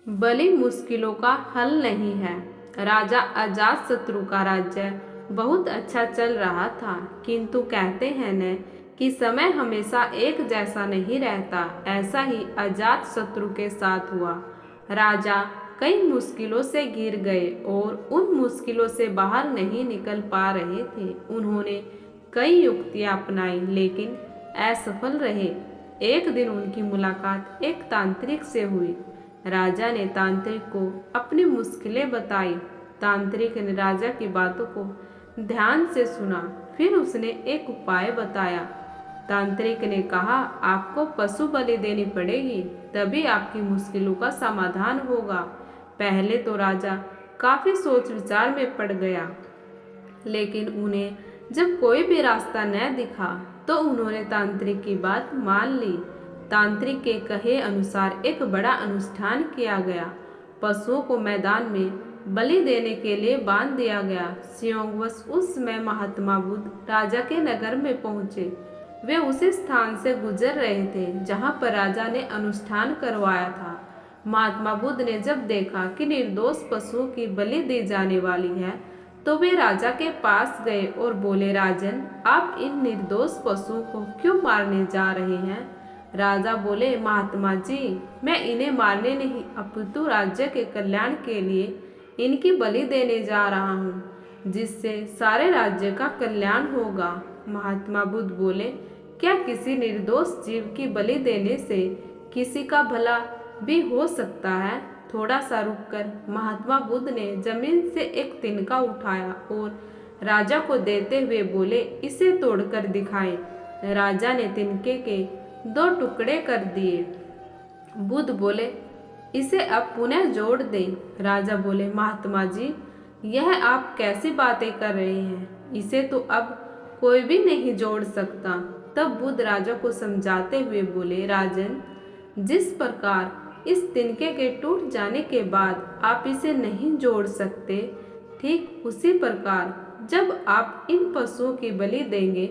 बली मुश्किलों का हल नहीं है। राजा अजातशत्रु का राज्य बहुत अच्छा चल रहा था, किंतु कहते हैं न कि समय हमेशा एक जैसा नहीं रहता। ऐसा ही अजातशत्रु के साथ हुआ। राजा कई मुश्किलों से घिर गए और उन मुश्किलों से बाहर नहीं निकल पा रहे थे। उन्होंने कई युक्तियां अपनाई, लेकिन असफल रहे। एक दिन उनकी मुलाकात एक तांत्रिक से हुई। राजा ने तांत्रिक को अपनी मुश्किलें बताई। तांत्रिक ने राजा की बातों को ध्यान से सुना, फिर उसने एक उपाय बताया। तांत्रिक ने कहा, आपको पशु बलि देनी पड़ेगी, तभी आपकी मुश्किलों का समाधान होगा। पहले तो राजा काफी सोच विचार में पड़ गया, लेकिन उन्हें जब कोई भी रास्ता न दिखा तो उन्होंने तांत्रिक की बात मान ली। तांत्रिक के कहे अनुसार एक बड़ा अनुष्ठान किया गया। पशुओं को मैदान में बलि देने के लिए बांध दिया गया। संयोगवश उस समय महात्मा बुद्ध राजा के नगर में पहुंचे। वे उसी स्थान से गुजर रहे थे जहां पर राजा ने अनुष्ठान करवाया था। महात्मा बुद्ध ने जब देखा कि निर्दोष पशुओं की बलि दी जाने वाली है, तो वे राजा के पास गए और बोले, राजन, आप इन निर्दोष पशुओं को क्यों मारने जा रहे हैं? राजा बोले, महात्मा जी, मैं इन्हें मारने नहीं अपितु राज्य के कल्याण के लिए इनकी बलि देने जा रहा हूँ, जिससे सारे राज्य का कल्याण होगा। महात्मा बुद्ध बोले, क्या किसी निर्दोष जीव की बलि देने से किसी का भला भी हो सकता है? थोड़ा सा रुककर महात्मा बुद्ध ने जमीन से एक तिनका उठाया और राजा को देते हुए बोले, इसे तोड़कर दिखाएं। राजा ने तिनके के 2 टुकड़े कर दिए। बुद्ध बोले, इसे अब पुनः जोड़ दें। राजा बोले, महात्मा जी, यह आप कैसी बातें कर रहे हैं? इसे तो अब कोई भी नहीं जोड़ सकता। तब बुद्ध राजा को समझाते हुए बोले, राजन, जिस प्रकार इस तिनके के टूट जाने के बाद आप इसे नहीं जोड़ सकते, ठीक उसी प्रकार जब आप इन पशुओं की बलि देंगे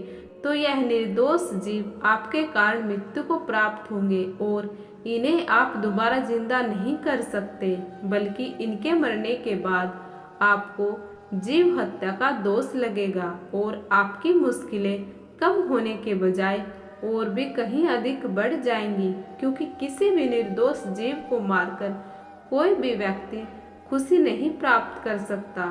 तो यह निर्दोष जीव आपके कारण मृत्यु को प्राप्त होंगे और इन्हें आप दोबारा जिंदा नहीं कर सकते, बल्कि इनके मरने के बाद आपको जीव हत्या का दोष लगेगा और आपकी मुश्किलें कम होने के बजाय और भी कहीं अधिक बढ़ जाएंगी, क्योंकि किसी भी निर्दोष जीव को मारकर कोई भी व्यक्ति खुशी नहीं प्राप्त कर सकता।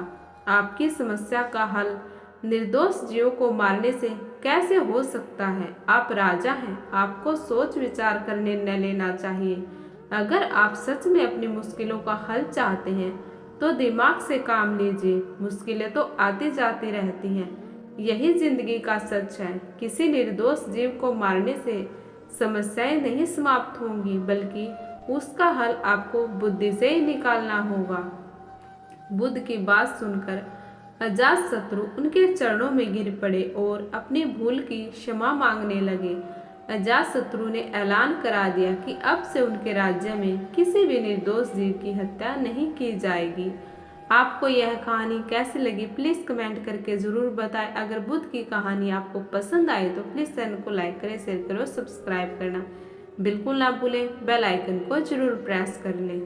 आपकी समस्या का हल निर्दोष जीवों को मारने से कैसे हो सकता है? आप राजा हैं, आपको सोच विचार कर निर्णय लेना चाहिए। अगर आप सच में अपनी मुश्किलों का हल चाहते हैं तो दिमाग से काम लीजिए। मुश्किलें तो आती जाती रहती हैं, यही जिंदगी का सच है। किसी निर्दोष जीव को मारने से समस्याएं नहीं समाप्त होंगी, बल्कि उसका हल आपको बुद्धि से ही निकालना होगा। बुद्ध की बात सुनकर अजातशत्रु उनके चरणों में गिर पड़े और अपनी भूल की क्षमा मांगने लगे। अजातशत्रु ने ऐलान करा दिया कि अब से उनके राज्य में किसी भी निर्दोष जीव की हत्या नहीं की जाएगी। आपको यह कहानी कैसी लगी प्लीज़ कमेंट करके ज़रूर बताएं। अगर बुद्ध की कहानी आपको पसंद आए तो प्लीज़ चैनल को लाइक करें, शेयर करें और सब्सक्राइब करना बिल्कुल ना भूलें। बेल आइकन को ज़रूर प्रेस कर लें।